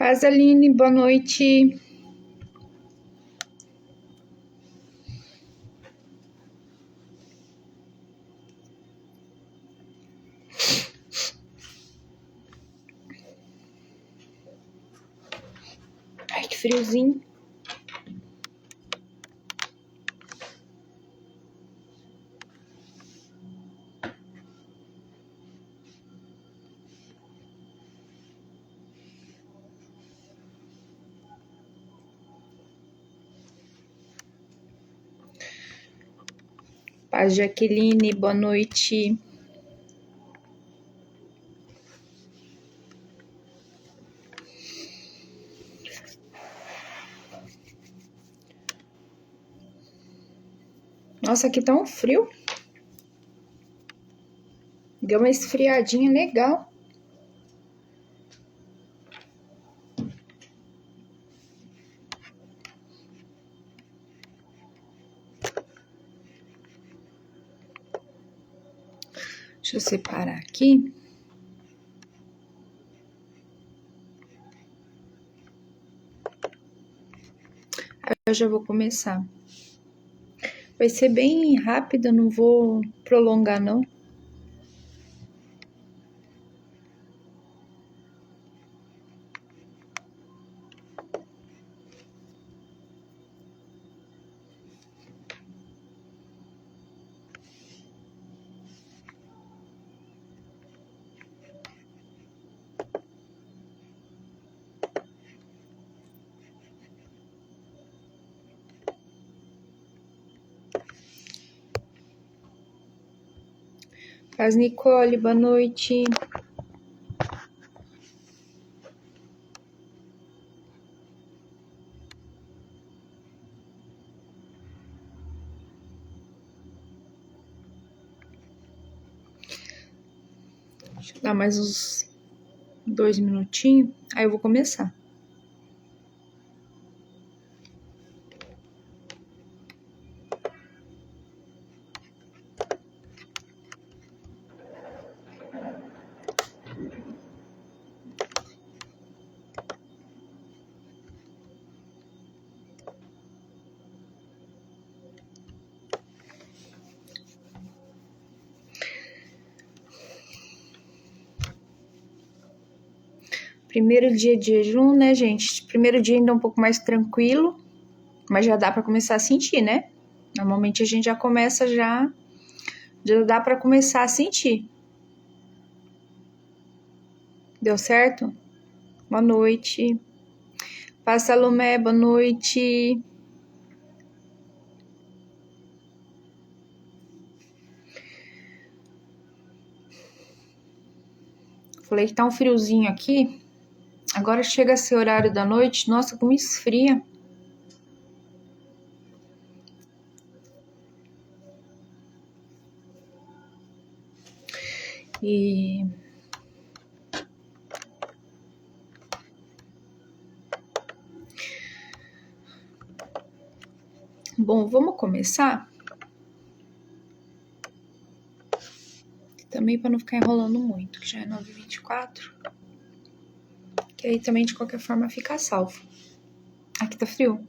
Paz, Aline, boa noite. Ai, que friozinho. Paz, Jaqueline, boa noite. Nossa, aqui tá um frio. Deu uma esfriadinha legal. Deixa eu separar aqui. Aí eu já vou começar. Vai ser bem rápido, eu não vou prolongar, não. Paz, Nicole, boa noite. Deixa eu dar mais uns 2 minutinhos, aí eu vou começar. Primeiro dia de jejum, né, gente? Primeiro dia ainda é um pouco mais tranquilo, mas já dá pra começar a sentir, né? Normalmente a gente já começa já dá pra começar a sentir. Deu certo? Boa noite. Paz, Salomé, boa noite. Falei que tá um friozinho aqui. Agora chega esse horário da noite, nossa, como esfria. E bom, vamos começar? Também para não ficar enrolando muito, que já é 9h24. Que aí também de qualquer forma fica salvo. Aqui tá frio.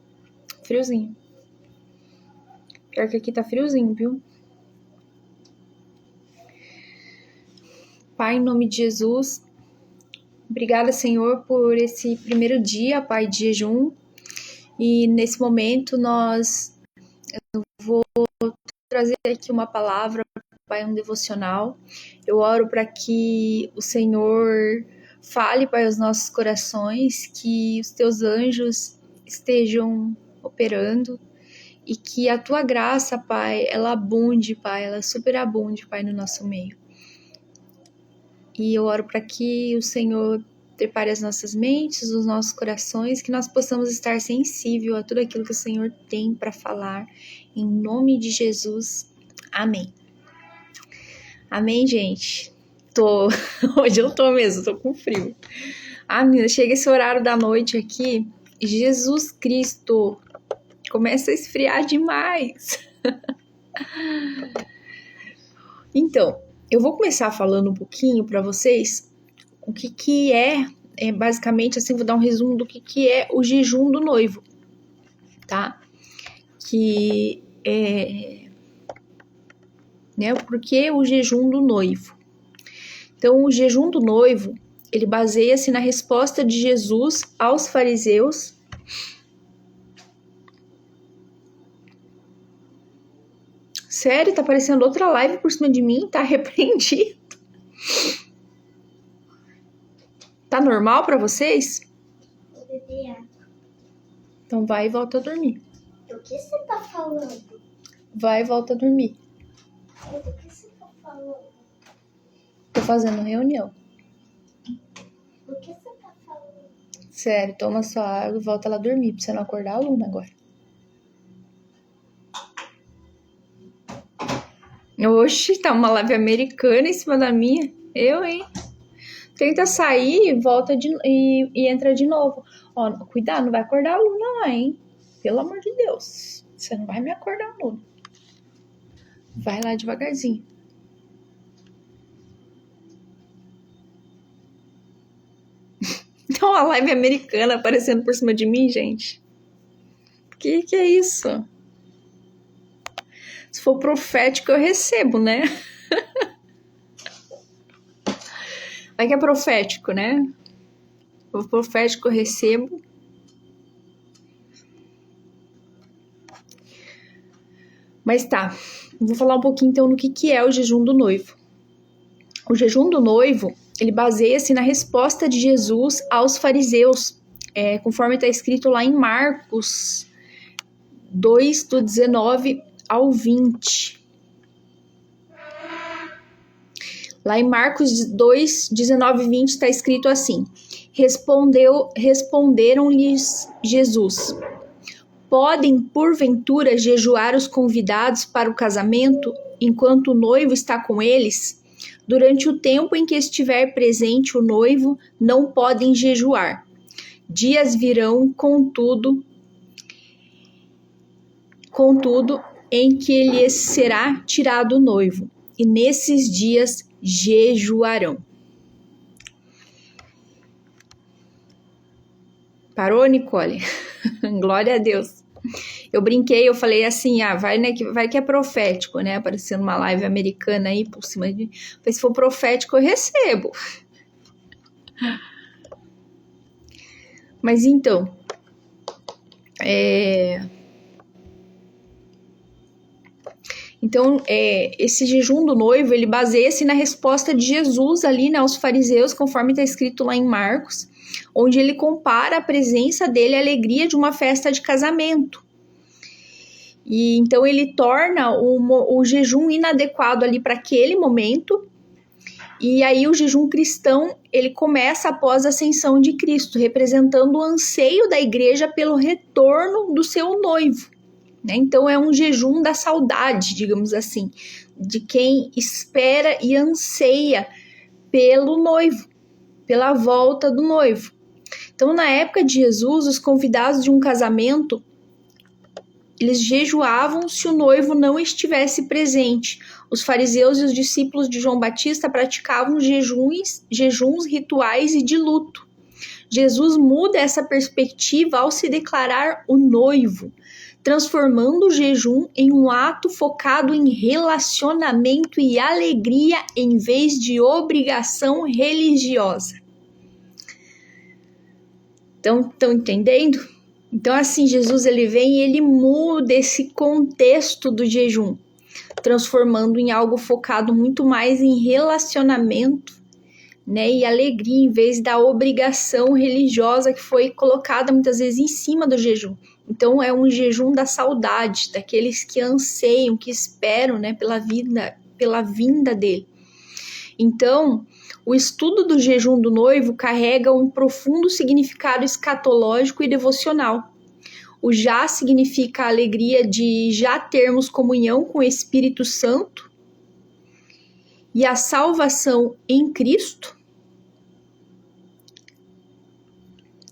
Friozinho. Pior que aqui tá friozinho, viu? Pai, em nome de Jesus, obrigada, Senhor, por esse primeiro dia, Pai, de jejum. E nesse momento eu vou trazer aqui uma palavra, Pai, um devocional. Eu oro para que o Senhor fale, Pai, aos nossos corações, que os teus anjos estejam operando e que a tua graça, Pai, ela abunde, Pai, ela superabunde, Pai, no nosso meio. E eu oro para que o Senhor prepare as nossas mentes, os nossos corações, que nós possamos estar sensível a tudo aquilo que o Senhor tem para falar. Em nome de Jesus. Amém. Amém, gente? Hoje eu tô mesmo, tô com frio. Menina, chega esse horário da noite aqui, Jesus Cristo, começa a esfriar demais. Então, eu vou começar falando um pouquinho para vocês o que é basicamente, assim, vou dar um resumo do que é o jejum do noivo, tá? Que é, né, por que o jejum do noivo? Então, o jejum do noivo, ele baseia-se na resposta de Jesus aos fariseus. Sério, tá aparecendo outra live por cima de mim, tá repreendido. Tá normal pra vocês? Então vai e volta a dormir. Do que você tá falando? Vai e volta a dormir. Do que você tá falando? Tô fazendo reunião. Do que você tá falando? Sério, toma sua água e volta lá dormir, pra você não acordar a aluna agora. Oxi, tá uma live americana em cima da minha. Eu, hein? Tenta sair e volta e entra de novo. Ó, cuidado, não vai acordar a aluna lá, hein? Pelo amor de Deus. Você não vai me acordar, aluna. Vai lá devagarzinho. Então a live americana aparecendo por cima de mim, gente. Que é isso? Se for profético, eu recebo, né? Vai que é profético, né? O profético eu recebo. Mas tá, vou falar um pouquinho então no que é o jejum do noivo. O jejum do noivo, ele baseia-se na resposta de Jesus aos fariseus, conforme está escrito lá em Marcos 2, do 19 ao 20. Lá em Marcos 2, 19 e 20 está escrito assim: Responderam-lhes Jesus: Podem, porventura, jejuar os convidados para o casamento, enquanto o noivo está com eles? Durante o tempo em que estiver presente o noivo, não podem jejuar. Dias virão, contudo, em que lhes será tirado o noivo, e nesses dias jejuarão. Parou, Nicole? Glória a Deus. Eu brinquei, eu falei assim, vai que é profético, né? Aparecendo uma live americana aí por cima de... Se for profético, eu recebo. Mas então, esse jejum do noivo, ele baseia-se na resposta de Jesus ali, né, aos fariseus, conforme está escrito lá em Marcos, onde ele compara a presença dele à alegria de uma festa de casamento. E então ele torna o jejum inadequado ali para aquele momento. E aí o jejum cristão, ele começa após a ascensão de Cristo, representando o anseio da igreja pelo retorno do seu noivo. Né? Então é um jejum da saudade, digamos assim, de quem espera e anseia pelo noivo, pela volta do noivo. Então, na época de Jesus, os convidados de um casamento, eles jejuavam se o noivo não estivesse presente. Os fariseus e os discípulos de João Batista praticavam jejuns rituais e de luto. Jesus muda essa perspectiva ao se declarar o noivo, transformando o jejum em um ato focado em relacionamento e alegria em vez de obrigação religiosa. Estão entendendo? Então, assim, Jesus ele vem e ele muda esse contexto do jejum, transformando em algo focado muito mais em relacionamento, né, e alegria, em vez da obrigação religiosa que foi colocada muitas vezes em cima do jejum. Então, é um jejum da saudade, daqueles que anseiam, que esperam, né, pela vinda dele. Então, o estudo do jejum do noivo carrega um profundo significado escatológico e devocional. O já significa a alegria de já termos comunhão com o Espírito Santo e a salvação em Cristo.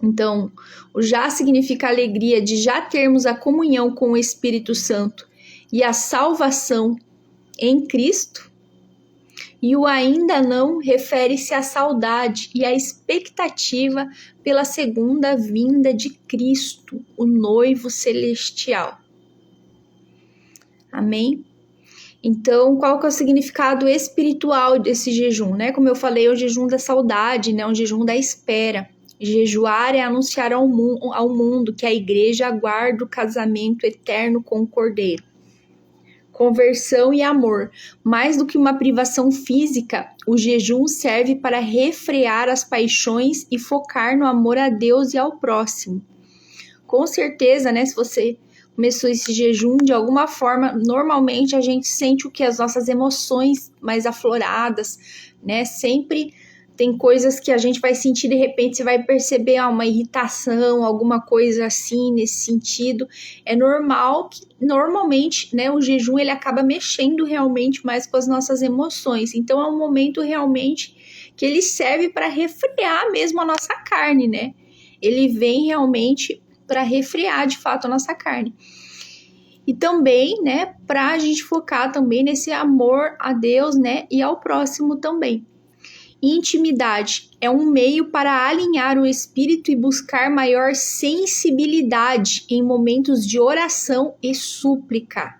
Então, o já significa a alegria de já termos a comunhão com o Espírito Santo e a salvação em Cristo. E o ainda não refere-se à saudade e à expectativa pela segunda vinda de Cristo, o noivo celestial. Amém? Então, qual que é o significado espiritual desse jejum, né? Como eu falei, é o jejum da saudade, né? O jejum da espera. Jejuar é anunciar ao mundo que a igreja aguarda o casamento eterno com o Cordeiro. Conversão e amor. Mais do que uma privação física, o jejum serve para refrear as paixões e focar no amor a Deus e ao próximo. Com certeza, né? Se você começou esse jejum, de alguma forma, normalmente a gente sente o que? As nossas emoções mais afloradas, né? Sempre tem coisas que a gente vai sentir, de repente você vai perceber uma irritação, alguma coisa assim, nesse sentido. É normal que, normalmente, né, o jejum ele acaba mexendo realmente mais com as nossas emoções. Então é um momento realmente que ele serve para refrear mesmo a nossa carne, né? Ele vem realmente para refrear de fato a nossa carne. E também, né, para a gente focar também nesse amor a Deus, né, e ao próximo também. Intimidade é um meio para alinhar o espírito e buscar maior sensibilidade em momentos de oração e súplica.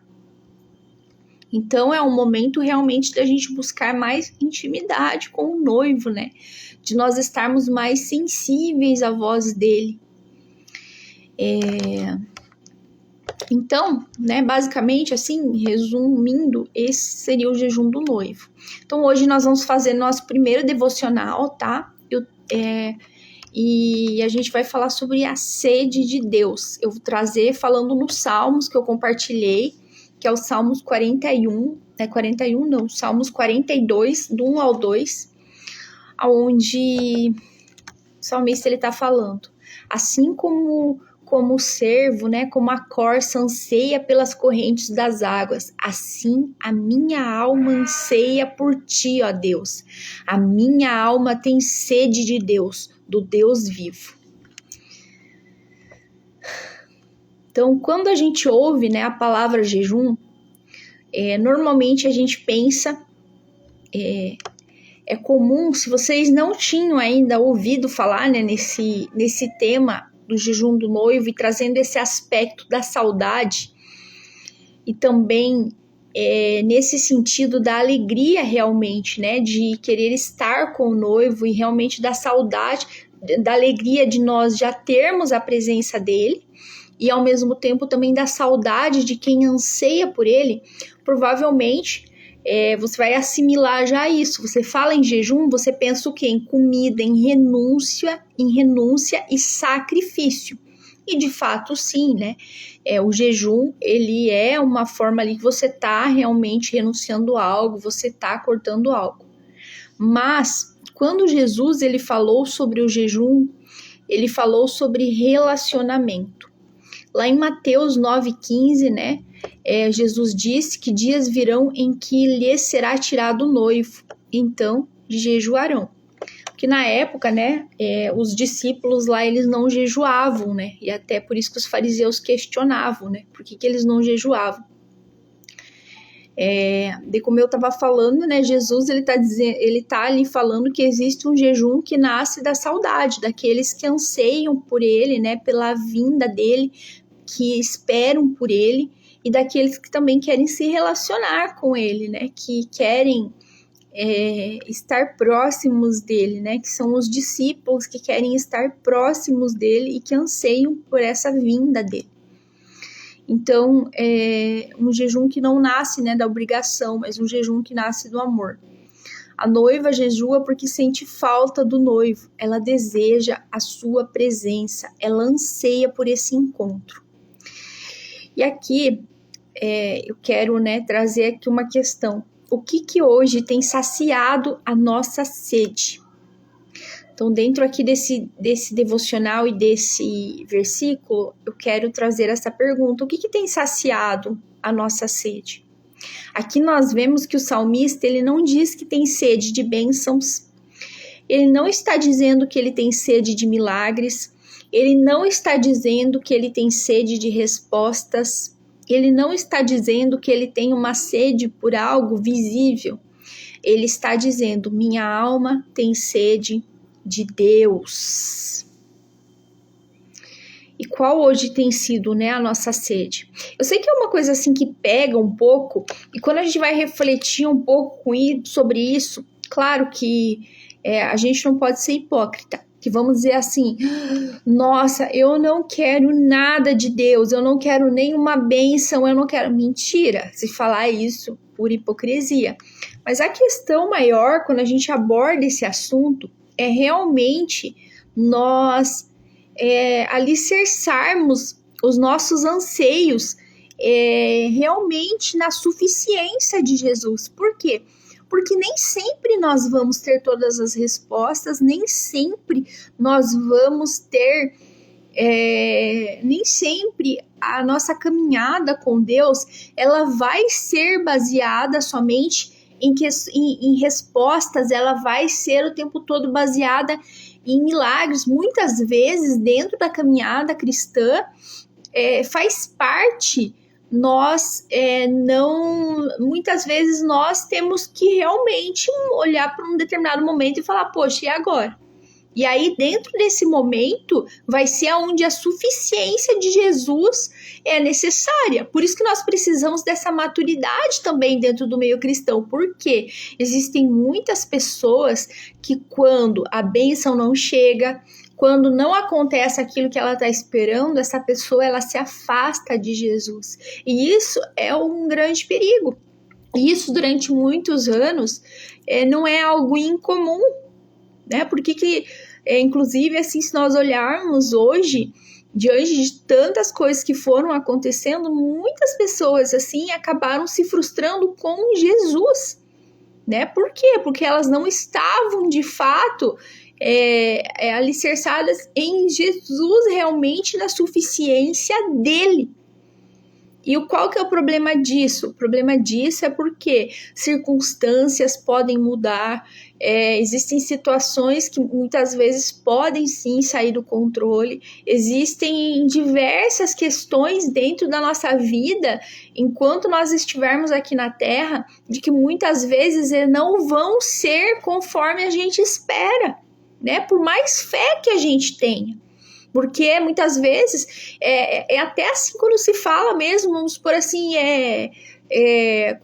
Então é um momento realmente da gente buscar mais intimidade com o noivo, né? De nós estarmos mais sensíveis à voz dele. Então, né, basicamente, assim, resumindo, esse seria o jejum do noivo. Então, hoje nós vamos fazer nosso primeiro devocional, tá? E a gente vai falar sobre a sede de Deus. Eu vou trazer falando nos Salmos que eu compartilhei, que é o Salmos 41, Salmos 42, do 1 ao 2, onde o salmista ele tá falando. Assim como o servo, né, como a corça anseia pelas correntes das águas, assim a minha alma anseia por ti, ó Deus. A minha alma tem sede de Deus, do Deus vivo. Então, quando a gente ouve, né, a palavra jejum, normalmente a gente pensa, é comum, se vocês não tinham ainda ouvido falar, né, nesse tema do jejum do noivo e trazendo esse aspecto da saudade e também nesse sentido da alegria realmente, né, de querer estar com o noivo e realmente da saudade, da alegria de nós já termos a presença dele e ao mesmo tempo também da saudade de quem anseia por ele, provavelmente você vai assimilar já isso. Você fala em jejum, você pensa o quê? Em comida, em renúncia e sacrifício. E de fato, sim, né? O jejum, ele é uma forma ali que você está realmente renunciando a algo, você está cortando algo. Mas, quando Jesus ele falou sobre o jejum, ele falou sobre relacionamento. Lá em Mateus 9,15, né? Jesus disse que dias virão em que lhes será tirado o noivo, então jejuarão. Porque na época, né, os discípulos lá, eles não jejuavam, né, e até por isso que os fariseus questionavam, né, por que eles não jejuavam. Como eu estava falando, né, Jesus, ele tá ali falando que existe um jejum que nasce da saudade, daqueles que anseiam por ele, né, pela vinda dele, que esperam por ele, e daqueles que também querem se relacionar com ele, né? Que querem estar próximos dele, né? Que são os discípulos que querem estar próximos dele e que anseiam por essa vinda dele. Então, é um jejum que não nasce, né, da obrigação, mas um jejum que nasce do amor. A noiva jejua porque sente falta do noivo. Ela deseja a sua presença. Ela anseia por esse encontro. E aqui, eu quero, né, trazer aqui uma questão. O que hoje tem saciado a nossa sede? Então, dentro aqui desse devocional e desse versículo, eu quero trazer essa pergunta. O que tem saciado a nossa sede? Aqui nós vemos que o salmista, ele não diz que tem sede de bênçãos. Ele não está dizendo que ele tem sede de milagres. Ele não está dizendo que ele tem sede de respostas. Ele não está dizendo que ele tem uma sede por algo visível. ele está dizendo: minha alma tem sede de Deus. E qual hoje tem sido, né, a nossa sede? Eu sei que é uma coisa assim que pega um pouco, e quando a gente vai refletir um pouco sobre isso, claro que a gente não pode ser hipócrita, que vamos dizer assim: nossa, eu não quero nada de Deus, eu não quero nenhuma bênção, eu não quero. Mentira, se falar isso por hipocrisia. Mas a questão maior, quando a gente aborda esse assunto, é realmente nós alicerçarmos os nossos anseios realmente na suficiência de Jesus. Por quê? Porque nem sempre nós vamos ter todas as respostas, nem sempre nós vamos ter, nem sempre a nossa caminhada com Deus, ela vai ser baseada somente em respostas, ela vai ser o tempo todo baseada em milagres. Muitas vezes, dentro da caminhada cristã, faz parte, muitas vezes nós temos que realmente olhar para um determinado momento e falar: poxa, e agora? E aí, dentro desse momento, vai ser onde a suficiência de Jesus é necessária. Por isso que nós precisamos dessa maturidade também dentro do meio cristão. Porque existem muitas pessoas que, quando a bênção não chega, quando não acontece aquilo que ela está esperando, essa pessoa ela se afasta de Jesus. E isso é um grande perigo. E isso, durante muitos anos, não é algo incomum, né? Porque inclusive, assim, se nós olharmos hoje, diante de tantas coisas que foram acontecendo, muitas pessoas, assim, acabaram se frustrando com Jesus, né? Por quê? Porque elas não estavam, de fato, alicerçadas em Jesus, realmente na suficiência dele. E qual que é o problema disso? O problema disso é porque circunstâncias podem mudar, existem situações que muitas vezes podem sim sair do controle, existem diversas questões dentro da nossa vida, enquanto nós estivermos aqui na Terra, de que muitas vezes não vão ser conforme a gente espera, né? Por mais fé que a gente tenha. Porque muitas vezes até assim quando se fala mesmo, vamos supor assim,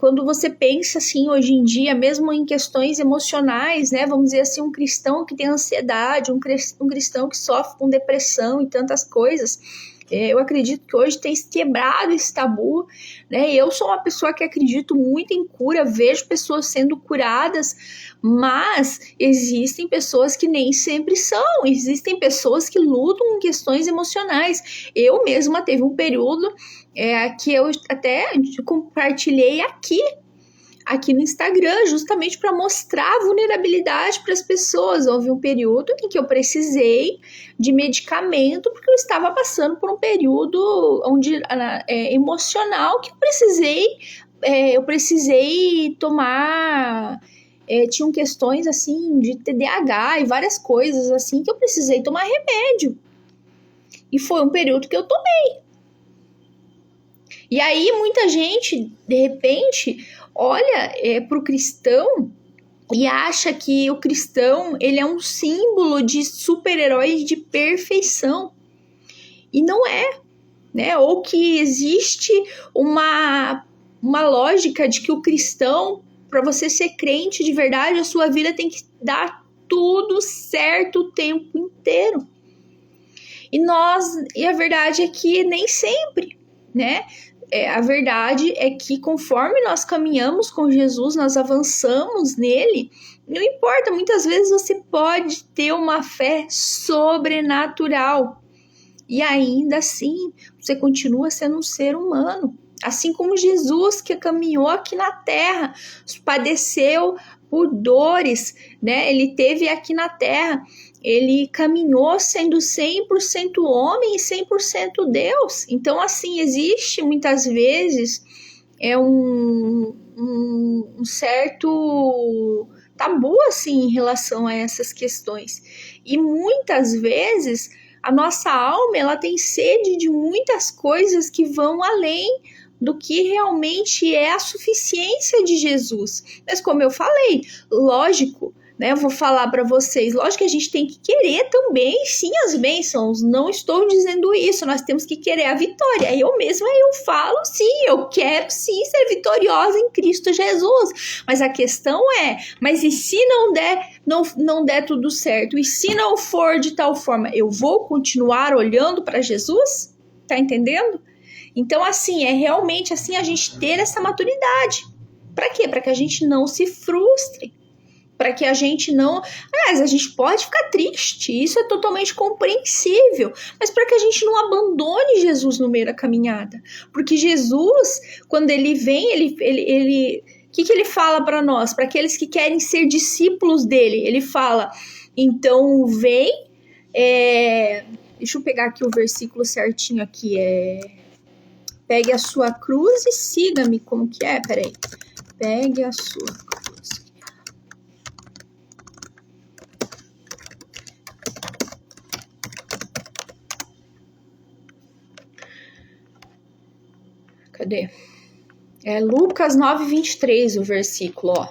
quando você pensa assim hoje em dia, mesmo em questões emocionais, né? Vamos dizer assim, um cristão que tem ansiedade, um cristão que sofre com depressão e tantas coisas. Eu acredito que hoje tem se quebrado esse tabu, né? Eu sou uma pessoa que acredito muito em cura, vejo pessoas sendo curadas, mas existem pessoas que nem sempre são, existem pessoas que lutam com questões emocionais. Eu mesma teve um período que eu até compartilhei aqui no Instagram, justamente para mostrar a vulnerabilidade para as pessoas. Houve um período em que eu precisei de medicamento, porque eu estava passando por um período emocional que eu precisei tomar. Tinham questões assim de TDAH e várias coisas assim que eu precisei tomar remédio. E foi um período que eu tomei. E aí muita gente, de repente, olha para o cristão e acha que o cristão ele é um símbolo de super-herói de perfeição. E não é, né? Ou que existe uma lógica de que o cristão, para você ser crente de verdade, a sua vida tem que dar tudo certo o tempo inteiro. E a verdade é que nem sempre, né? A verdade é que conforme nós caminhamos com Jesus, nós avançamos nele, não importa, muitas vezes você pode ter uma fé sobrenatural e ainda assim você continua sendo um ser humano. Assim como Jesus, que caminhou aqui na terra, padeceu por dores, né? Ele teve aqui na terra, ele caminhou sendo 100% homem e 100% Deus. Então, assim, existe muitas vezes um certo tabu, assim, em relação a essas questões. E muitas vezes a nossa alma, ela tem sede de muitas coisas que vão além do que realmente é a suficiência de Jesus. Mas como eu falei, lógico, né, eu vou falar para vocês, lógico que a gente tem que querer também, sim, as bênçãos, não estou dizendo isso, nós temos que querer a vitória. Eu mesma, eu falo, sim, eu quero sim ser vitoriosa em Cristo Jesus, mas a questão é, mas e se não der tudo certo, e se não for de tal forma, eu vou continuar olhando para Jesus? Tá entendendo? Então, assim, é realmente assim a gente ter essa maturidade. Para quê? Para que a gente não se frustre. Para que a gente não... Aliás, a gente pode ficar triste, isso é totalmente compreensível, mas para que a gente não abandone Jesus no meio da caminhada. Porque Jesus, quando ele vem, ele o que ele fala para nós? Para aqueles que querem ser discípulos dele, ele fala, então vem... Deixa eu pegar aqui o versículo certinho aqui, pegue a sua cruz e siga-me, como que é? Peraí. Pegue a sua cruz. Cadê? É Lucas 9:23 o versículo, ó.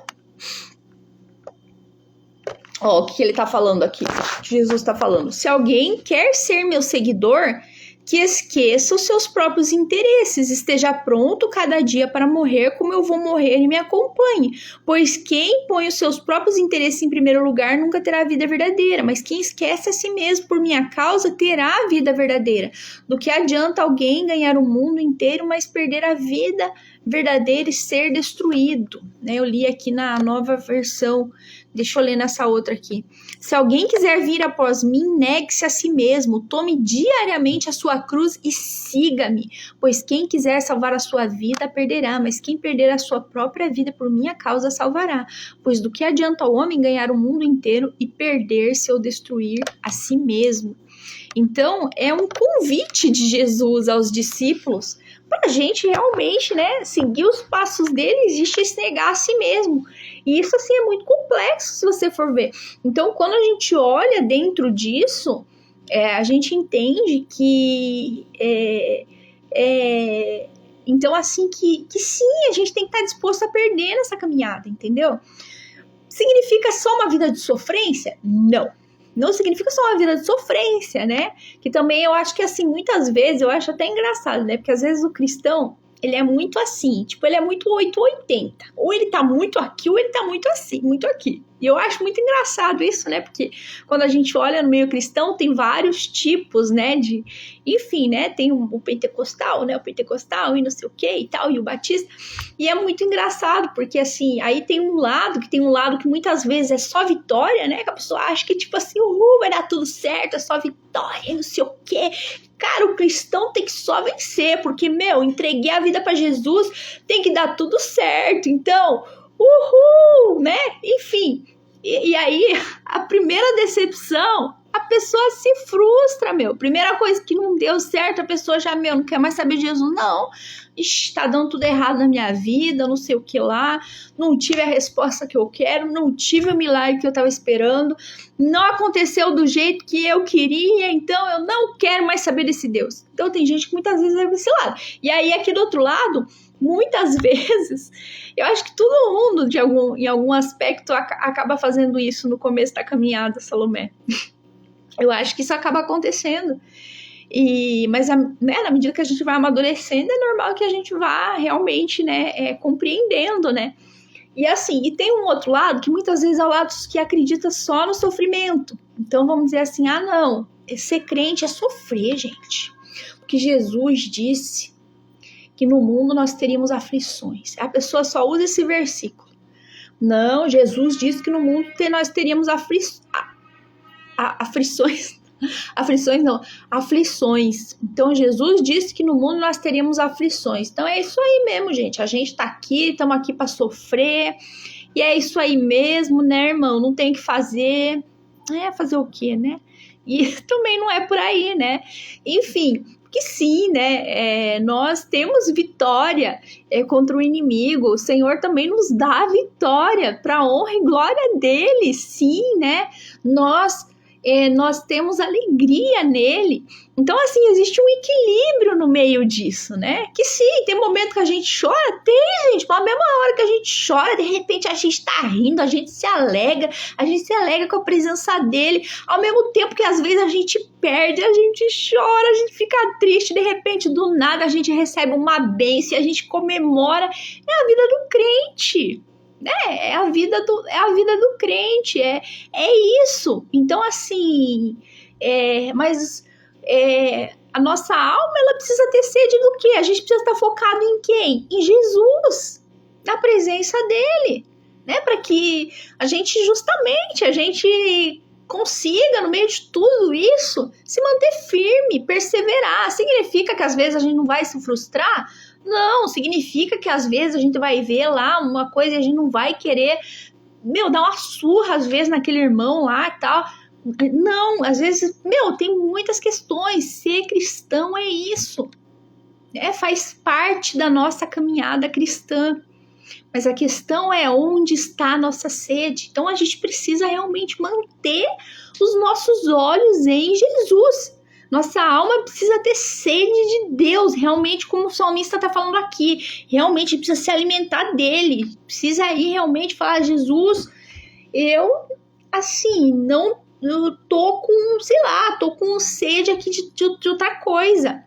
Ó, o que ele tá falando aqui? Jesus tá falando. Se alguém quer ser meu seguidor, que esqueça os seus próprios interesses, esteja pronto cada dia para morrer como eu vou morrer e me acompanhe. Pois quem põe os seus próprios interesses em primeiro lugar nunca terá a vida verdadeira, mas quem esquece a si mesmo por minha causa terá a vida verdadeira. Do que adianta alguém ganhar o mundo inteiro, mas perder a vida verdadeira e ser destruído? Né? Eu li aqui na nova versão. Deixa eu ler nessa outra aqui. Se alguém quiser vir após mim, negue-se a si mesmo, tome diariamente a sua cruz e siga-me. Pois quem quiser salvar a sua vida, perderá, mas quem perder a sua própria vida por minha causa, salvará. Pois do que adianta o homem ganhar o mundo inteiro e perder-se ou destruir a si mesmo? Então, é um convite de Jesus aos discípulos para a gente realmente, né, seguir os passos dele, existe se negar a si mesmo. E isso, assim, é muito complexo, se você for ver. Então, quando a gente olha dentro disso, a gente entende que... então, assim, que sim, a gente tem que estar disposto a perder nessa caminhada, entendeu? Significa só uma vida de sofrência? Não. Não significa só uma vida de sofrência, né? Que também eu acho que, assim, muitas vezes, eu acho até engraçado, né? Porque às vezes o cristão, ele é muito assim, tipo, ele é muito 880. Ou ele tá muito aqui, ou ele tá muito assim, muito aqui. E eu acho muito engraçado isso, né? Porque quando a gente olha no meio cristão, tem vários tipos, né? Enfim, né? Tem o pentecostal, né? O pentecostal e não sei o que e tal, e o batista. E é muito engraçado, porque assim, aí tem um lado que muitas vezes é só vitória, né? Que a pessoa acha que, tipo assim, vai dar tudo certo, é só vitória, não sei o quê. Cara, o cristão tem que só vencer, porque, entreguei a vida para Jesus, tem que dar tudo certo. Então, uhul, né? Enfim, e aí, a primeira decepção, a pessoa se frustra, Primeira coisa que não deu certo, a pessoa já, não quer mais saber de Jesus, não. Ixi, tá dando tudo errado na minha vida, não sei o que lá, não tive a resposta que eu quero, não tive o milagre que eu tava esperando, não aconteceu do jeito que eu queria, então eu não quero mais saber desse Deus. Então tem gente que muitas vezes vai pra esse lado. E aí aqui do outro lado, muitas vezes, eu acho que todo mundo em algum aspecto acaba fazendo isso no começo da caminhada, Salomé. Eu acho que isso acaba acontecendo. Mas né, na medida que a gente vai amadurecendo, é normal que a gente vá realmente, né, compreendendo, né? E assim, e tem um outro lado que muitas vezes é o lado que acredita só no sofrimento. Então vamos dizer assim, não, ser crente é sofrer, gente. Porque Jesus disse que no mundo nós teríamos aflições. A pessoa só usa esse versículo. Não, Jesus disse que no mundo nós teríamos aflições. Aflições. Então, Jesus disse que no mundo nós teríamos aflições. Então, é isso aí mesmo, gente. A gente tá aqui, estamos aqui para sofrer. E é isso aí mesmo, né, irmão? Não tem o que fazer. Fazer o quê, né? E também não é por aí, né? Enfim, que sim, né? Nós temos vitória contra o inimigo. O Senhor também nos dá vitória para honra e glória dele. Sim, né? Nós nós temos alegria nele. Então, assim, existe um equilíbrio no meio disso, né? Que sim, tem momento que a gente chora, tem, gente, mas a mesma hora que a gente chora, de repente a gente tá rindo, a gente se alegra com a presença dele, ao mesmo tempo que às vezes a gente perde, a gente chora, a gente fica triste, de repente, do nada, a gente recebe uma bênção, a gente comemora. É a vida do crente. É a vida do crente, é isso. Então, assim, a nossa alma, ela precisa ter sede do quê? A gente precisa estar focado em quem? Em Jesus, na presença dele, né? Para que a gente consiga, no meio de tudo isso, se manter firme, perseverar. Significa que às vezes a gente não vai se frustrar? Não, significa que às vezes a gente vai ver lá uma coisa e a gente não vai querer, dar uma surra às vezes naquele irmão lá e tal. Não, às vezes, tem muitas questões. Ser cristão é isso. Faz parte da nossa caminhada cristã. Mas a questão é onde está a nossa sede. Então a gente precisa realmente manter os nossos olhos em Jesus. Nossa alma precisa ter sede de Deus, realmente, como o salmista está falando aqui. Realmente precisa se alimentar dele. Precisa ir realmente falar: Jesus, eu tô com sede aqui de outra coisa.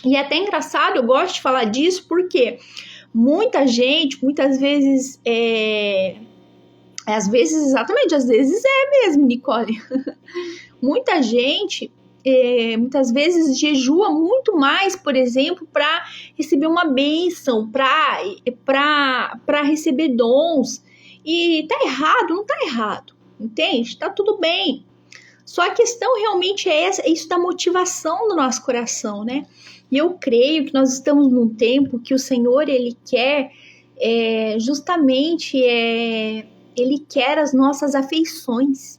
E é até engraçado, eu gosto de falar disso, porque muita gente, muitas vezes, às vezes é mesmo, Nicole. Muita gente, muitas vezes jejua muito mais, por exemplo, para receber uma bênção, para receber dons. E tá errado? Não tá errado, entende? Tá tudo bem. Só a questão realmente é isso da motivação do nosso coração, né? E eu creio que nós estamos num tempo que o Senhor, Ele quer Ele quer as nossas afeições.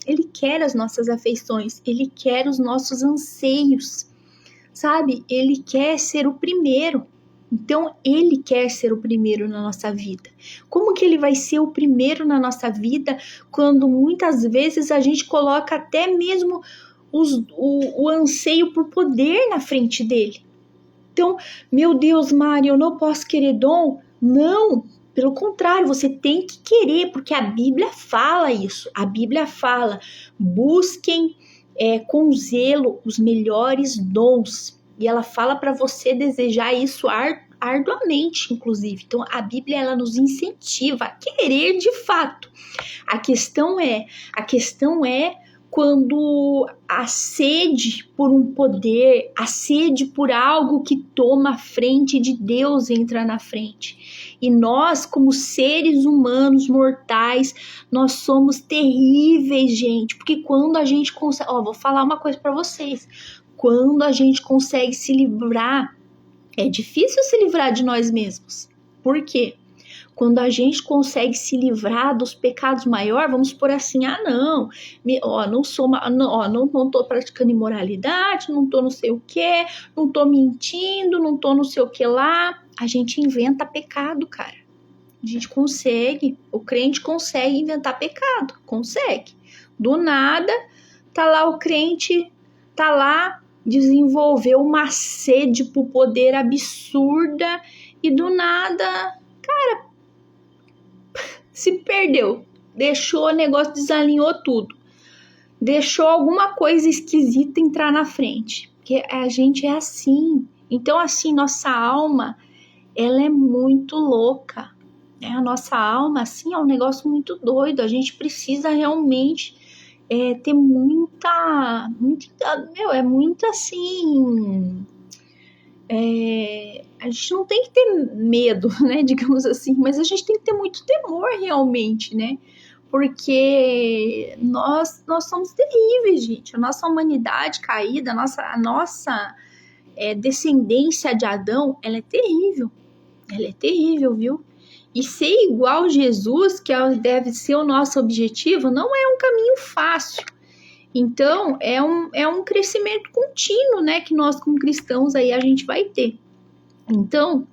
Ele quer as nossas afeições. Ele quer os nossos anseios, sabe? Ele quer ser o primeiro. Então, Ele quer ser o primeiro na nossa vida. Como que Ele vai ser o primeiro na nossa vida quando muitas vezes a gente coloca até mesmo o anseio por poder na frente dele? Então, meu Deus, Mari, eu não posso querer dom? Não, pelo contrário, você tem que querer, porque a Bíblia fala isso. A Bíblia fala: busquem com zelo os melhores dons. E ela fala para você desejar isso arduamente, inclusive. Então, a Bíblia, ela nos incentiva a querer de fato. A questão é quando a sede por um poder, a sede por algo que toma a frente de Deus entra na frente. E nós, como seres humanos mortais, nós somos terríveis, gente. Porque quando a gente consegue... vou falar uma coisa para vocês. Quando a gente consegue se livrar, é difícil se livrar de nós mesmos. Por quê? Quando a gente consegue se livrar dos pecados maiores, vamos por assim: não tô praticando imoralidade, não tô não sei o que, não tô mentindo, não tô não sei o que lá. A gente inventa pecado, cara. A gente consegue, o crente consegue inventar pecado, consegue. Do nada, tá lá o crente, tá lá, desenvolveu uma sede por poder absurda e do nada, cara, se perdeu, deixou o negócio, desalinhou tudo, deixou alguma coisa esquisita entrar na frente, porque a gente é assim. Então, assim, nossa alma, ela é muito louca, né? A nossa alma, assim, é um negócio muito doido. A gente precisa realmente ter muito assim... a gente não tem que ter medo, né, digamos assim, mas a gente tem que ter muito temor realmente, né, porque nós somos terríveis, gente. A nossa humanidade caída, a nossa descendência de Adão, ela é terrível, viu? E ser igual a Jesus, que deve ser o nosso objetivo, não é um caminho fácil. Então, é um crescimento contínuo, né, que nós como cristãos aí a gente vai ter. Então,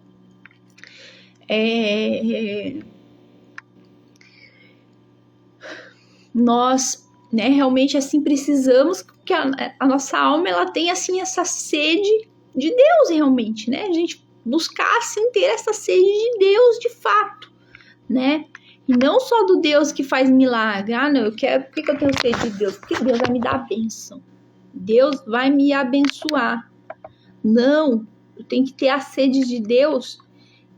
nós né, realmente assim precisamos que a nossa alma ela tenha assim essa sede de Deus realmente, né? A gente buscar assim ter essa sede de Deus de fato, né? E não só do Deus que faz milagre. Ah, não, eu quero, por que eu tenho sede de Deus? Porque Deus vai me dar a bênção. Deus vai me abençoar. Não, eu tenho que ter a sede de Deus.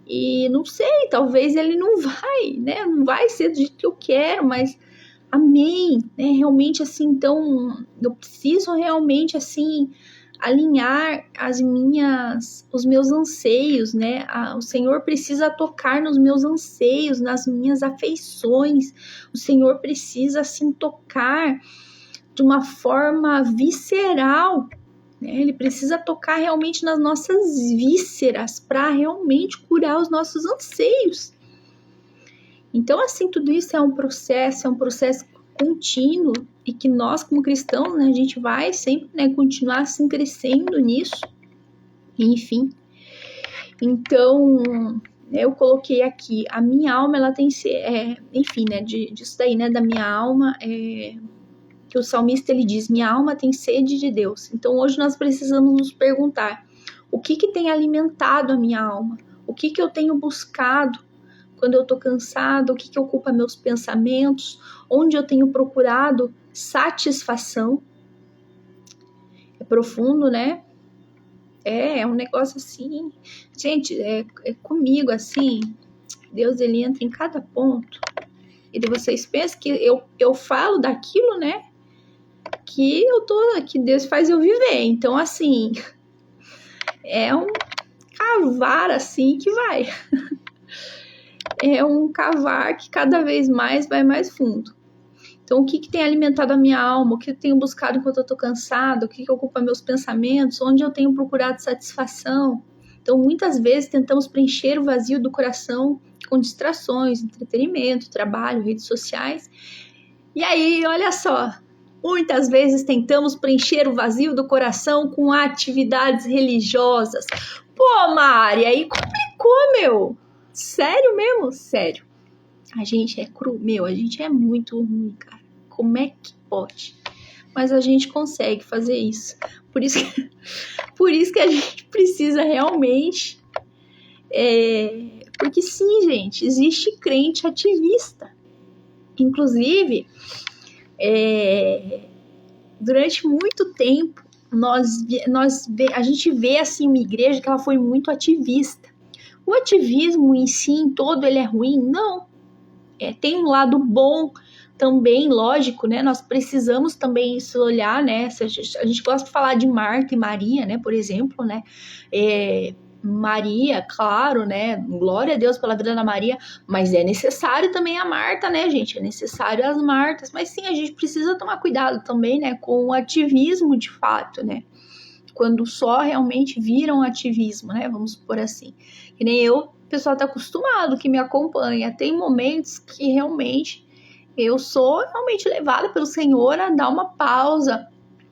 E não sei, talvez ele não vai, né? Não vai ser do jeito que eu quero, mas amém, né? Realmente assim, então eu preciso realmente assim alinhar os meus anseios, né? O Senhor precisa tocar nos meus anseios, nas minhas afeições. O Senhor precisa assim tocar de uma forma visceral, né? Ele precisa tocar realmente nas nossas vísceras para realmente curar os nossos anseios. Então, assim, tudo isso é um processo contínuo e que nós, como cristãos, né, a gente vai sempre, né, continuar assim crescendo nisso, enfim. Então, eu coloquei aqui, a minha alma, ela tem, enfim, né, disso daí, né, da minha alma, que o salmista, ele diz, minha alma tem sede de Deus. Então, hoje nós precisamos nos perguntar, o que tem alimentado a minha alma? O que eu tenho buscado? Quando eu tô cansado, o que ocupa meus pensamentos, onde eu tenho procurado satisfação. É profundo, né? É um negócio assim, gente, é comigo assim, Deus ele entra em cada ponto, e vocês pensam que eu falo daquilo, né, que Deus faz eu viver, então assim, é um cavar assim que vai. É um cavar que cada vez mais vai mais fundo. Então, o que tem alimentado a minha alma? O que eu tenho buscado enquanto eu estou cansado? O que ocupa meus pensamentos? Onde eu tenho procurado satisfação? Então, muitas vezes, tentamos preencher o vazio do coração com distrações, entretenimento, trabalho, redes sociais. E aí, olha só, muitas vezes tentamos preencher o vazio do coração com atividades religiosas. Pô, Mari, aí complicou, meu! Sério mesmo? Sério. A gente é cru, a gente é muito ruim, cara. Como é que pode? Mas a gente consegue fazer isso. Por isso que a gente precisa realmente... Porque sim, gente, existe crente ativista. Inclusive, durante muito tempo, a gente vê assim uma igreja que ela foi muito ativista. O ativismo em si, em todo, ele é ruim? Não. Tem um lado bom também, lógico, né? Nós precisamos também se olhar, né? A gente gosta de falar de Marta e Maria, né? Por exemplo, né? Maria, claro, né? Glória a Deus pela vida da Maria, mas é necessário também a Marta, né, gente? É necessário as Martas, mas sim, a gente precisa tomar cuidado também, né? Com o ativismo de fato, né? Quando só realmente vira um ativismo, né? Vamos por assim. Que nem eu, o pessoal tá acostumado, que me acompanha. Tem momentos que realmente eu sou realmente levada pelo Senhor a dar uma pausa,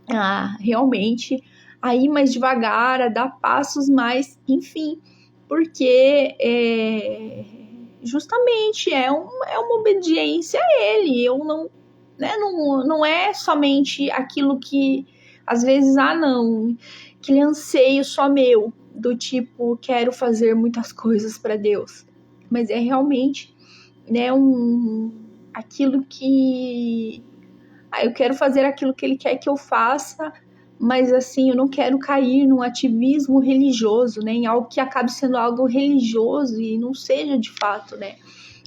a realmente a ir mais devagar, a dar passos mais, enfim, porque justamente é uma obediência a Ele. Eu não, né, não é somente aquilo que às vezes, não, aquele anseio só meu, do tipo, quero fazer muitas coisas para Deus, mas é realmente, né, aquilo que, eu quero fazer aquilo que Ele quer que eu faça, mas assim, eu não quero cair num ativismo religioso, né, em algo que acabe sendo algo religioso e não seja de fato, né,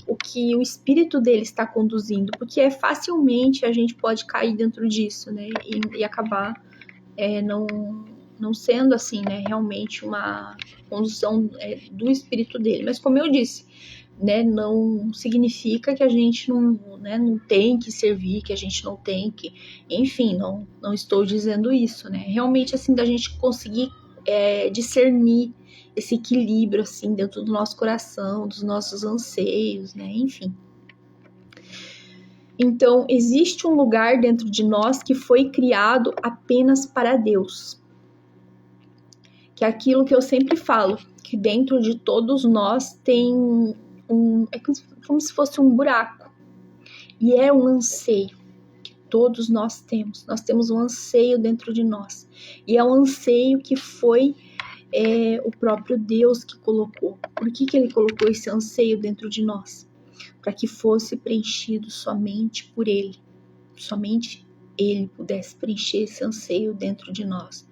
o que o espírito dele está conduzindo, porque facilmente a gente pode cair dentro disso, né, e acabar não sendo assim, né, realmente uma condução do espírito dele. Mas como eu disse, né, não significa que a gente não tem que servir, que a gente não tem que, enfim, não estou dizendo isso, né, realmente assim, da gente conseguir discernir esse equilíbrio assim dentro do nosso coração, dos nossos anseios, né, enfim. Então, existe um lugar dentro de nós que foi criado apenas para Deus. Que é aquilo que eu sempre falo, que dentro de todos nós tem é como se fosse um buraco. E é um anseio. Todos nós temos um anseio dentro de nós, e é um anseio que foi o próprio Deus que colocou. Por que ele colocou esse anseio dentro de nós? Para que fosse preenchido somente por ele, somente ele pudesse preencher esse anseio dentro de nós.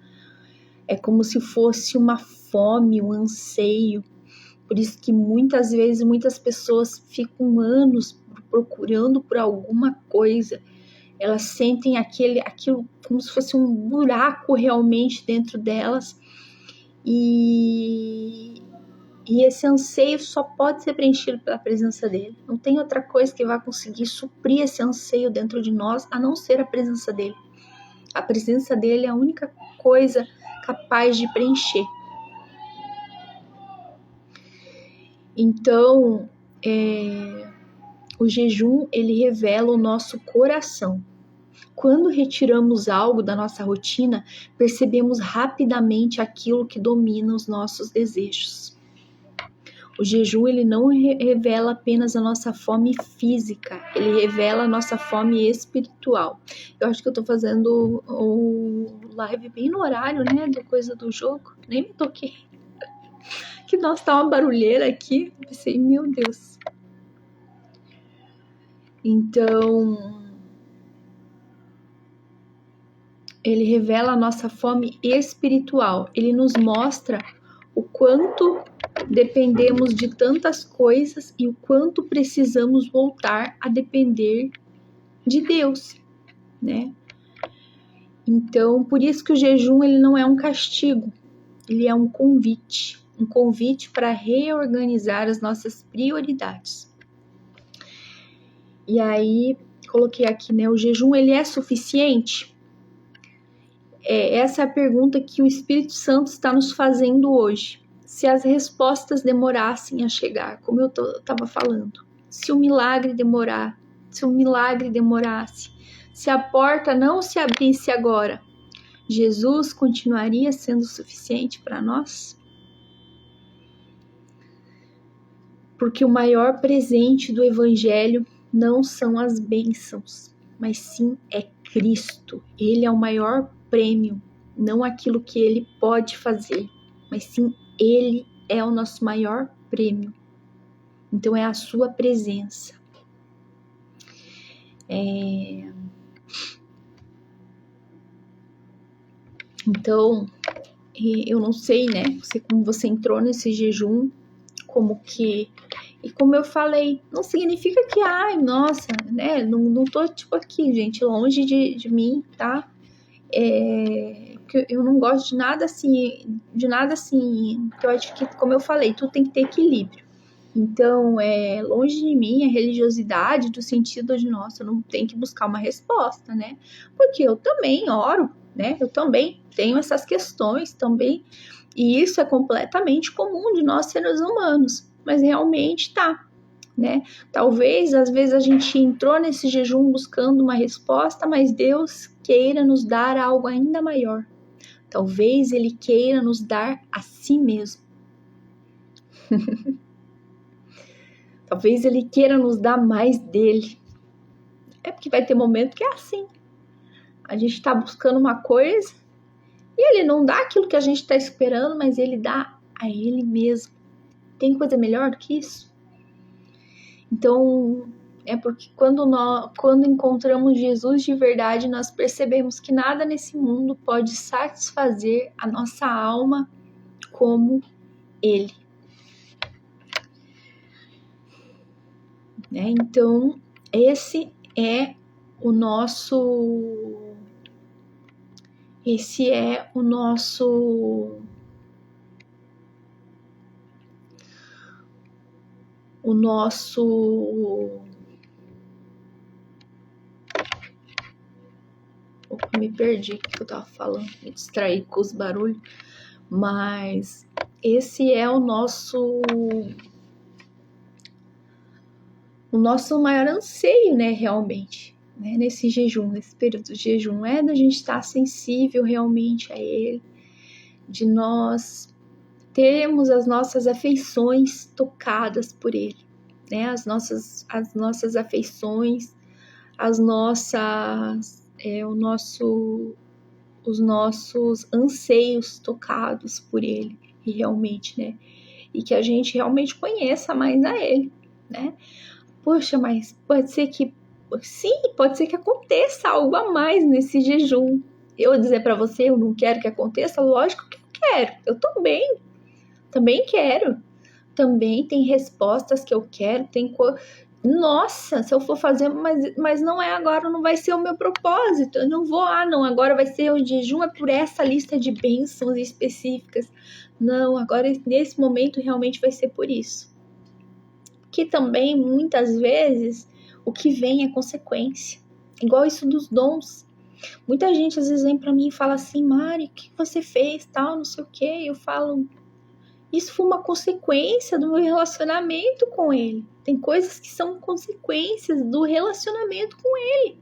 É como se fosse uma fome, um anseio. Por isso que muitas vezes muitas pessoas ficam anos procurando por alguma coisa. Elas sentem aquilo como se fosse um buraco realmente dentro delas. E esse anseio só pode ser preenchido pela presença dele. Não tem outra coisa que vai conseguir suprir esse anseio dentro de nós, a não ser a presença dele. A presença dele é a única coisa capaz de preencher. Então, o jejum, ele revela o nosso coração. Quando retiramos algo da nossa rotina, percebemos rapidamente aquilo que domina os nossos desejos. O jejum, ele não revela apenas a nossa fome física, ele revela a nossa fome espiritual. Eu acho que eu tô fazendo o live bem no horário, né, da coisa do jogo, nem me toquei. Que nossa, tá uma barulheira aqui, eu pensei, meu Deus. Então, ele revela a nossa fome espiritual, ele nos mostra o quanto dependemos de tantas coisas e o quanto precisamos voltar a depender de Deus, né? Então, por isso que o jejum, ele não é um castigo, ele é um convite para reorganizar as nossas prioridades. E aí, coloquei aqui, né? O jejum, ele é suficiente? Essa é a pergunta que o Espírito Santo está nos fazendo hoje. Se as respostas demorassem a chegar, como eu estava falando, se o milagre demorasse, se a porta não se abrisse agora, Jesus continuaria sendo suficiente para nós? Porque o maior presente do Evangelho não são as bênçãos, mas sim é Cristo. Ele é o maior prêmio, não aquilo que ele pode fazer, mas sim ele é o nosso maior prêmio. Então é a sua presença. Então, eu não sei, né? Como você entrou nesse jejum, como que... E como eu falei, não significa que, nossa, né? Não tô, tipo, aqui, gente, longe de mim, tá? Que eu não gosto de nada assim, que eu acho que, como eu falei, tudo tem que ter equilíbrio. Então, longe de mim a religiosidade do sentido de, nossa, eu não tenho que buscar uma resposta, né? Porque eu também oro, né? Eu também tenho essas questões também, e isso é completamente comum de nós seres humanos, mas realmente tá, né? Talvez, às vezes, a gente entrou nesse jejum buscando uma resposta, mas Deus queira nos dar algo ainda maior. Talvez Ele queira nos dar a si mesmo. Talvez Ele queira nos dar mais dele. É porque vai ter momento que é assim. A gente está buscando uma coisa e Ele não dá aquilo que a gente está esperando, mas Ele dá a Ele mesmo. Tem coisa melhor do que isso? Então, é porque quando encontramos Jesus de verdade, nós percebemos que nada nesse mundo pode satisfazer a nossa alma como Ele. Né? Então, esse é o nosso me perdi o que eu tava falando, me distraí com os barulhos, mas esse é o nosso maior anseio, né, realmente, né, nesse jejum, nesse período de jejum, da gente estar sensível realmente a Ele, de nós termos as nossas afeições tocadas por Ele, né, as nossas afeições, as nossas, os nossos anseios tocados por Ele, e realmente, né? E que a gente realmente conheça mais a Ele, né? Poxa, mas pode ser que, sim, pode ser que aconteça algo a mais nesse jejum. Eu dizer para você, eu não quero que aconteça, lógico que eu quero, eu também quero. Também tem respostas que eu quero, nossa, se eu for fazer, mas não é agora, não vai ser o meu propósito. Eu não vou, não, agora vai ser o jejum, é por essa lista de bênçãos específicas. Não, agora nesse momento realmente vai ser por isso. Que também, muitas vezes, o que vem é consequência. Igual isso dos dons. Muita gente às vezes vem pra mim e fala assim, Mari, o que você fez, tal, não sei o quê. Eu falo, isso foi uma consequência do meu relacionamento com ele. Tem coisas que são consequências do relacionamento com ele.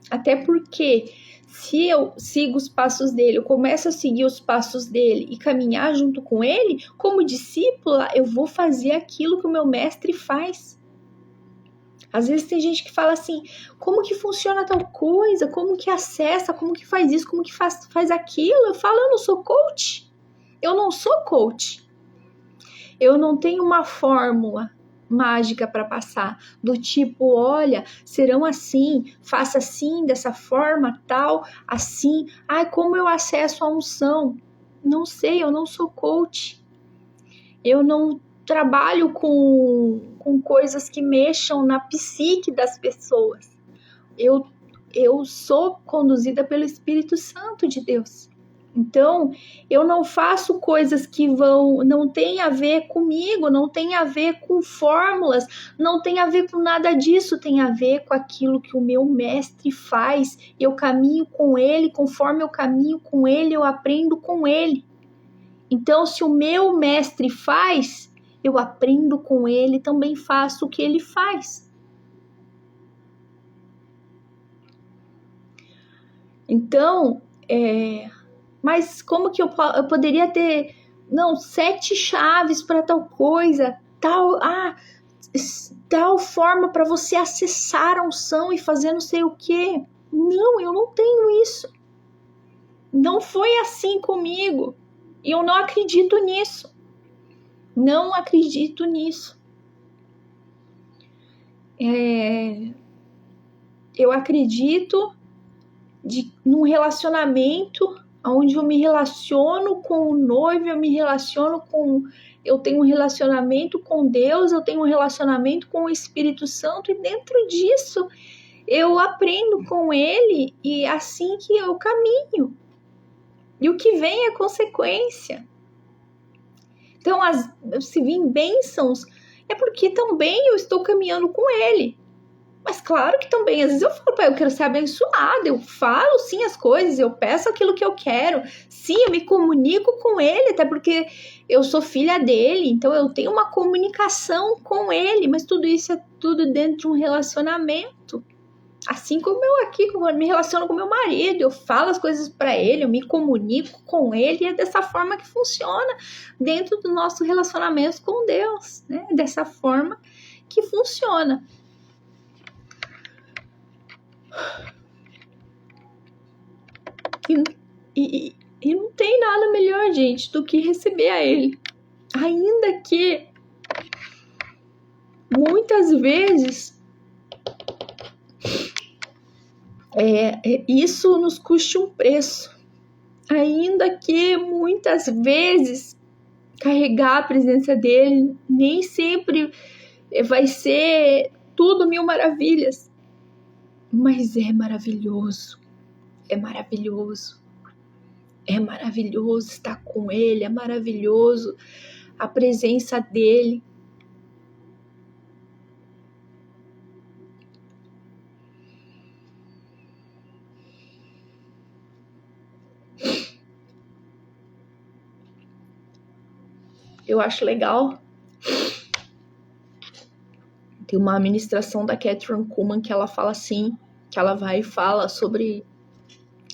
Até porque, se eu sigo os passos dele, eu começo a seguir os passos dele e caminhar junto com ele, como discípula, eu vou fazer aquilo que o meu mestre faz. Às vezes tem gente que fala assim, como que funciona tal coisa? Como que acessa? Como que faz isso? Como que faz aquilo? Eu falo, eu não sou coach. Eu não sou coach. Eu não tenho uma fórmula mágica para passar, do tipo, olha, serão assim, faça assim, dessa forma, tal, assim. Ai, como eu acesso a unção? Não sei, eu não sou coach. Eu não trabalho com coisas que mexam na psique das pessoas. Eu sou conduzida pelo Espírito Santo de Deus. Então, eu não faço coisas que não tem a ver comigo, não tem a ver com fórmulas, não tem a ver com nada disso, tem a ver com aquilo que o meu mestre faz. Eu caminho com ele, conforme eu caminho com ele, eu aprendo com ele. Então, se o meu mestre faz, eu aprendo com ele, também faço o que ele faz. Então, mas como que eu poderia ter, 7 chaves para tal coisa, tal forma para você acessar a unção e fazer não sei o quê? Não, eu não tenho isso. Não foi assim comigo. E eu não acredito nisso. Não acredito nisso. Eu acredito num relacionamento onde eu me relaciono com o noivo, eu tenho um relacionamento com Deus, eu tenho um relacionamento com o Espírito Santo, e dentro disso eu aprendo com ele, e assim que eu caminho. E o que vem é consequência. Então, se vir bênçãos, é porque também eu estou caminhando com ele. Mas claro que também, às vezes eu falo, pai, eu quero ser abençoada, eu falo sim as coisas, eu peço aquilo que eu quero, sim, eu me comunico com ele, até porque eu sou filha dele, então eu tenho uma comunicação com ele, mas tudo isso é tudo dentro de um relacionamento. Assim como eu aqui me relaciono com meu marido, eu falo as coisas para ele, eu me comunico com ele, e é dessa forma que funciona dentro do nosso relacionamento com Deus, né? Dessa forma que funciona. E não tem nada melhor, gente, do que receber a ele. Ainda que muitas vezes isso nos custe um preço. Ainda que muitas vezes carregar a presença dele nem sempre vai ser tudo mil maravilhas. Mas é maravilhoso. É maravilhoso. É maravilhoso estar com ele, é maravilhoso a presença dele. Eu acho legal. Tem uma ministração da Kathryn Kuhlman que ela fala assim, que ela vai e fala sobre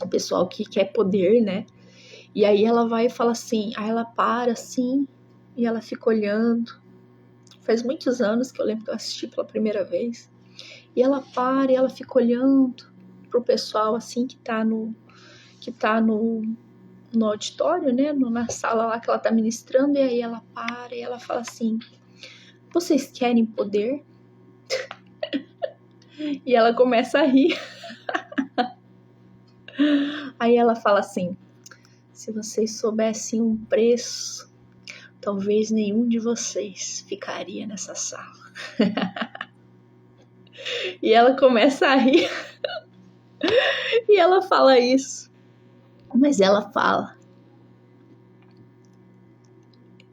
o pessoal que quer poder, né? E aí ela vai e fala assim, aí ela para assim, e ela fica olhando. Faz muitos anos que eu lembro que eu assisti pela primeira vez. E ela para e ela fica olhando pro pessoal assim que tá no auditório, né? Na sala lá que ela tá ministrando. E aí ela para e ela fala assim: vocês querem poder? E ela começa a rir. Aí ela fala assim: se vocês soubessem um preço, talvez nenhum de vocês ficaria nessa sala. E ela começa a rir. E ela fala isso. Mas ela fala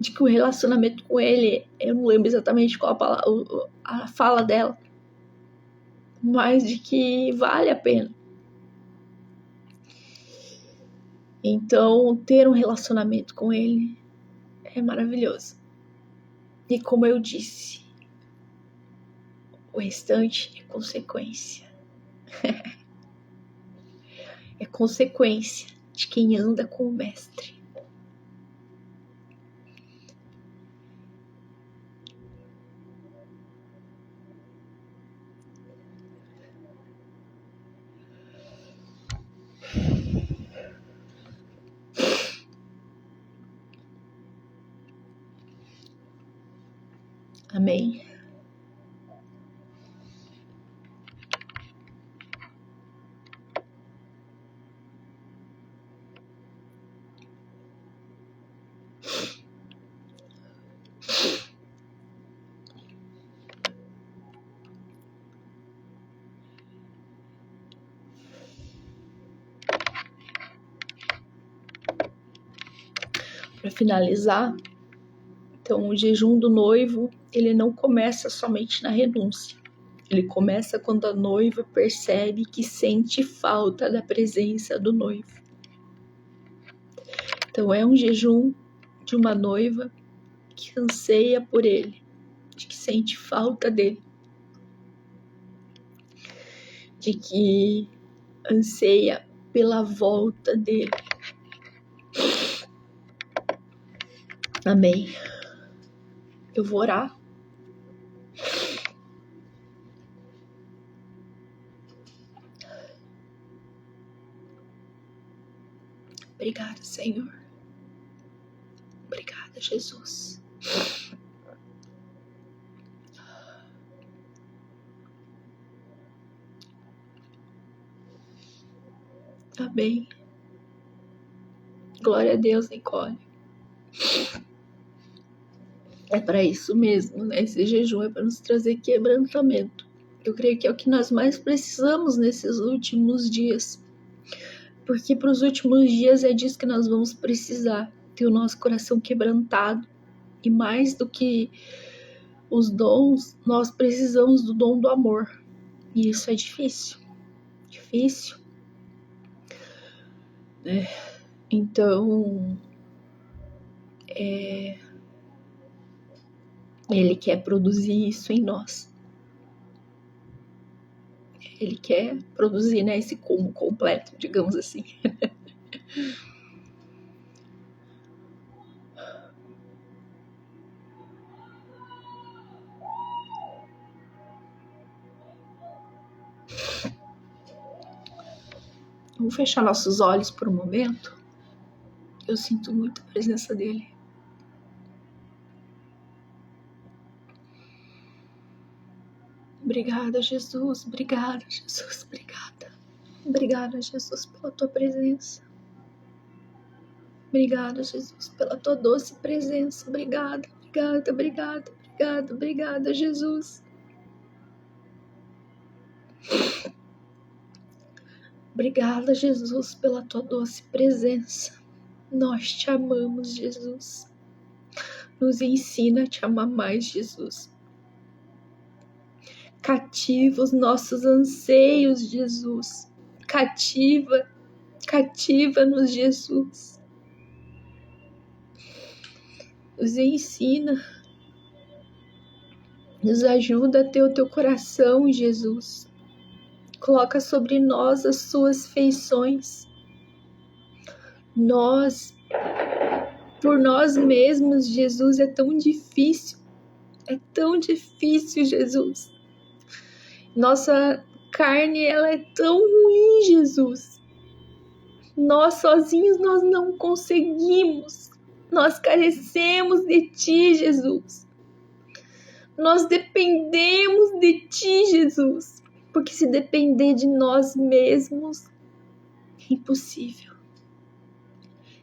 de que o relacionamento com ele, eu não lembro exatamente qual a fala dela, mas de que vale a pena. Então, ter um relacionamento com ele é maravilhoso. E como eu disse, o restante é consequência. É consequência de quem anda com o mestre. Amém. Para finalizar, então o jejum do noivo, ele não começa somente na renúncia. Ele começa quando a noiva percebe que sente falta da presença do noivo. Então é um jejum de uma noiva que anseia por ele, de que sente falta dele, de que anseia pela volta dele. Amém. Eu vou orar. Obrigada, Senhor. Obrigada, Jesus. Amém. Glória a Deus, Nicole. É para isso mesmo, né? Esse jejum é para nos trazer quebrantamento. Eu creio que é o que nós mais precisamos nesses últimos dias. Porque para os últimos dias é disso que nós vamos precisar. Ter o nosso coração quebrantado. E mais do que os dons, nós precisamos do dom do amor. E isso é difícil. Difícil. Né? Então, Ele quer produzir isso em nós. Ele quer produzir, né, esse combo completo, digamos assim. Vamos fechar nossos olhos por um momento. Eu sinto muito a presença dele. Obrigada, Jesus. Obrigada, Jesus. Obrigada. Obrigada, Jesus, pela tua presença. Obrigada, Jesus, pela tua doce presença. Obrigada, obrigada, obrigada, obrigada, obrigada, Jesus. Obrigada, Jesus, pela tua doce presença. Nós te amamos, Jesus. Nos ensina a te amar mais, Jesus. Cativa os nossos anseios, Jesus. Cativa-nos, Jesus. Nos ensina. Nos ajuda a ter o teu coração, Jesus. Coloca sobre nós as suas feições. Nós, por nós mesmos, Jesus, é tão difícil, Jesus. Nossa carne, ela é tão ruim, Jesus. Nós sozinhos, nós não conseguimos. Nós carecemos de Ti, Jesus. Nós dependemos de Ti, Jesus. Porque se depender de nós mesmos, é impossível.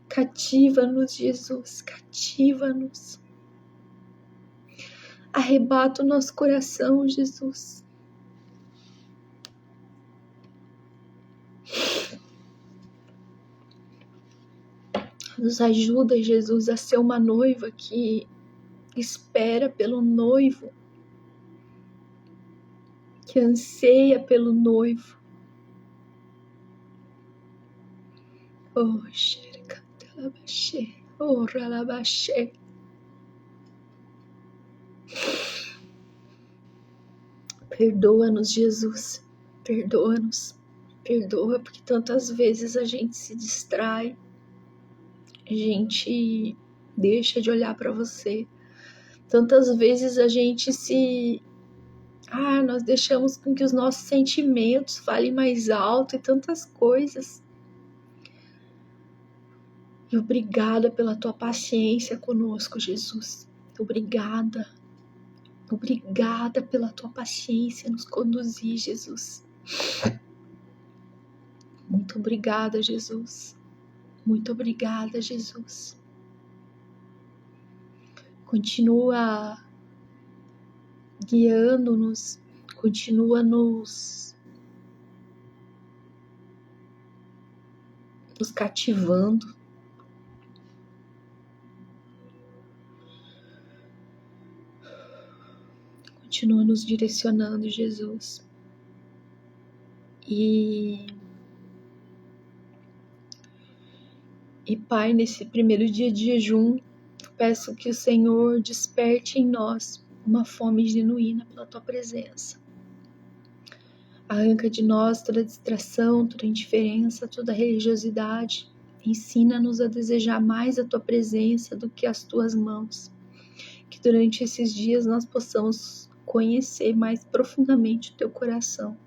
Cativa-nos, Jesus, cativa-nos. Arrebata o nosso coração, Jesus. Nos ajuda, Jesus, a ser uma noiva que espera pelo noivo, que anseia pelo noivo. Oh, xerecantalabachê, oh, ralabachê. Perdoa-nos, Jesus, perdoa-nos. Perdoa, porque tantas vezes a gente se distrai, a gente deixa de olhar para você. Tantas vezes a gente nós deixamos com que os nossos sentimentos falem mais alto e tantas coisas. E obrigada pela tua paciência conosco, Jesus. Obrigada. Obrigada pela tua paciência nos conduzir, Jesus. Muito obrigada, Jesus. Muito obrigada, Jesus. Continua guiando-nos, continua nos cativando. Continua nos direcionando, Jesus. E Pai, nesse primeiro dia de jejum, peço que o Senhor desperte em nós uma fome genuína pela Tua presença. Arranca de nós toda distração, toda indiferença, toda religiosidade. Ensina-nos a desejar mais a Tua presença do que as Tuas mãos. Que durante esses dias nós possamos conhecer mais profundamente o Teu coração.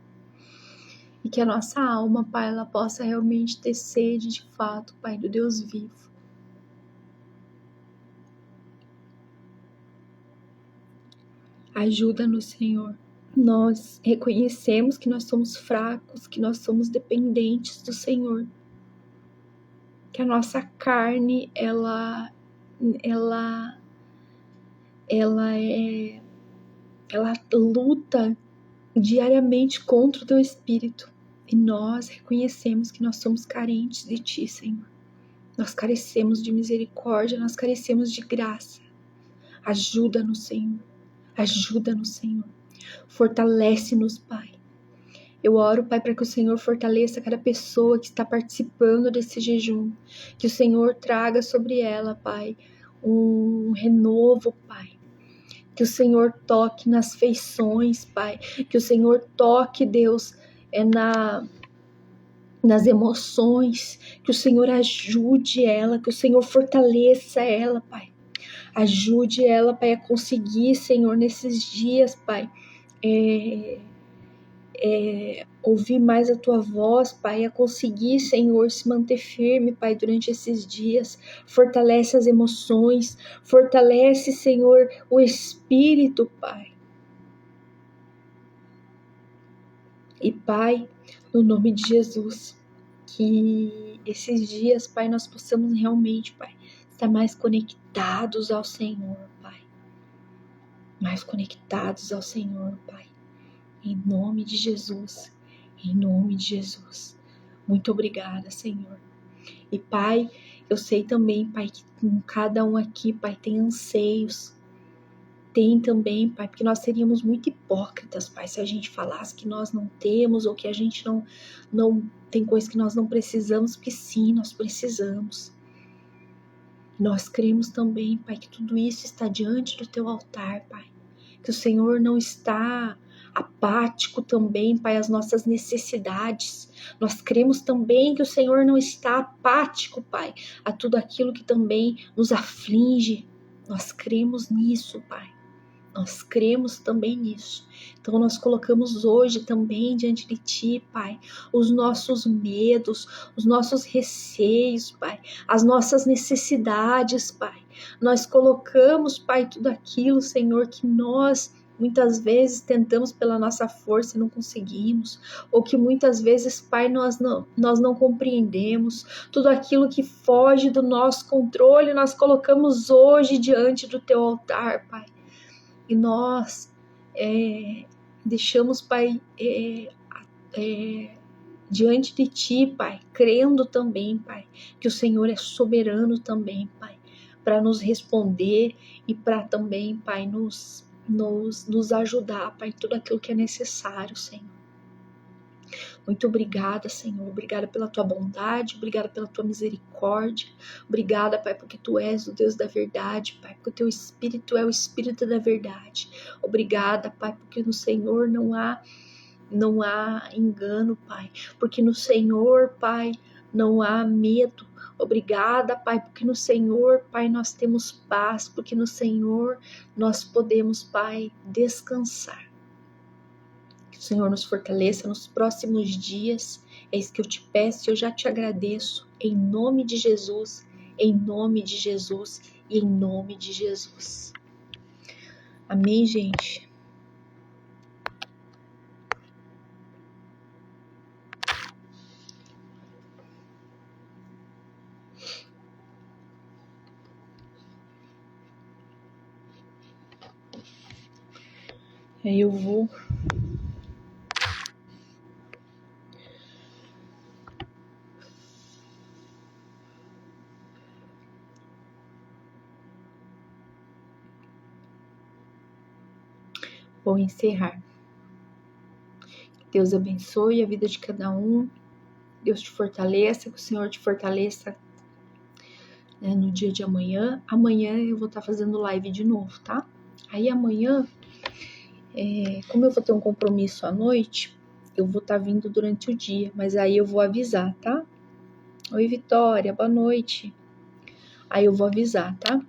E que a nossa alma, Pai, ela possa realmente ter sede de fato, Pai, do Deus vivo. Ajuda-nos, Senhor. Nós reconhecemos que nós somos fracos, que nós somos dependentes do Senhor. Que a nossa carne, ela luta diariamente contra o Teu Espírito. E nós reconhecemos que nós somos carentes de Ti, Senhor. Nós carecemos de misericórdia, nós carecemos de graça. Ajuda-nos, Senhor. Ajuda-nos, Senhor. Fortalece-nos, Pai. Eu oro, Pai, para que o Senhor fortaleça cada pessoa que está participando desse jejum. Que o Senhor traga sobre ela, Pai, um renovo, Pai. Que o Senhor toque nas feições, Pai. Que o Senhor toque, Deus, nas emoções. Que o Senhor ajude ela, que o Senhor fortaleça ela, Pai. Ajude ela, Pai, a conseguir, Senhor, nesses dias, Pai, ouvir mais a Tua voz, Pai, a conseguir, Senhor, se manter firme, Pai, durante esses dias. Fortalece as emoções, fortalece, Senhor, o Espírito, Pai. E, Pai, no nome de Jesus, que esses dias, Pai, nós possamos realmente, Pai, estar mais conectados ao Senhor, Pai. Mais conectados ao Senhor, Pai. Em nome de Jesus. Em nome de Jesus. Muito obrigada, Senhor. E, Pai, eu sei também, Pai, que cada um aqui, Pai, tem anseios. Tem também, Pai, porque nós seríamos muito hipócritas, Pai, se a gente falasse que nós não temos ou que a gente não tem coisas que nós não precisamos, porque sim, nós precisamos. Nós cremos também, Pai, que tudo isso está diante do Teu altar, Pai. Que o Senhor não está apático também, Pai, às nossas necessidades. Nós cremos também que o Senhor não está apático, Pai, a tudo aquilo que também nos aflige. Nós cremos nisso, Pai. Nós cremos também nisso. Então nós colocamos hoje também diante de Ti, Pai, os nossos medos, os nossos receios, Pai, as nossas necessidades, Pai. Nós colocamos, Pai, tudo aquilo, Senhor, que nós muitas vezes tentamos pela nossa força e não conseguimos, ou que muitas vezes, Pai, nós não compreendemos. Tudo aquilo que foge do nosso controle, nós colocamos hoje diante do Teu altar, Pai. E nós deixamos, Pai, diante de Ti, Pai, crendo também, Pai, que o Senhor é soberano também, Pai, para nos responder e para também, Pai, nos ajudar, Pai, em tudo aquilo que é necessário, Senhor. Muito obrigada, Senhor. Obrigada pela Tua bondade, obrigada pela Tua misericórdia. Obrigada, Pai, porque Tu és o Deus da verdade, Pai, porque o Teu Espírito é o Espírito da verdade. Obrigada, Pai, porque no Senhor não há engano, Pai, porque no Senhor, Pai, não há medo. Obrigada, Pai, porque no Senhor, Pai, nós temos paz, porque no Senhor nós podemos, Pai, descansar. Que o Senhor nos fortaleça nos próximos dias. É isso que eu te peço e eu já te agradeço. Em nome de Jesus, em nome de Jesus e em nome de Jesus. Amém, gente? Aí eu vou encerrar. Deus abençoe a vida de cada um. Deus te fortaleça, que o Senhor te fortaleça, né, no dia de amanhã. Amanhã eu vou estar fazendo live de novo, tá? Aí amanhã, como eu vou ter um compromisso à noite, eu vou estar vindo durante o dia, mas aí eu vou avisar, tá? Oi, Vitória, boa noite. Aí eu vou avisar, tá?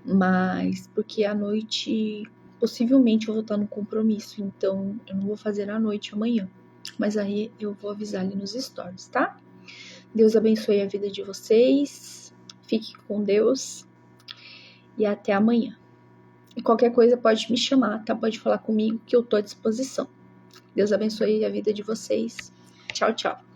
Mas porque à noite possivelmente eu vou estar no compromisso, então eu não vou fazer à noite amanhã. Mas aí eu vou avisar ali nos stories, tá? Deus abençoe a vida de vocês. Fique com Deus. E até amanhã. E qualquer coisa pode me chamar, tá? Pode falar comigo que eu tô à disposição. Deus abençoe a vida de vocês. Tchau, tchau.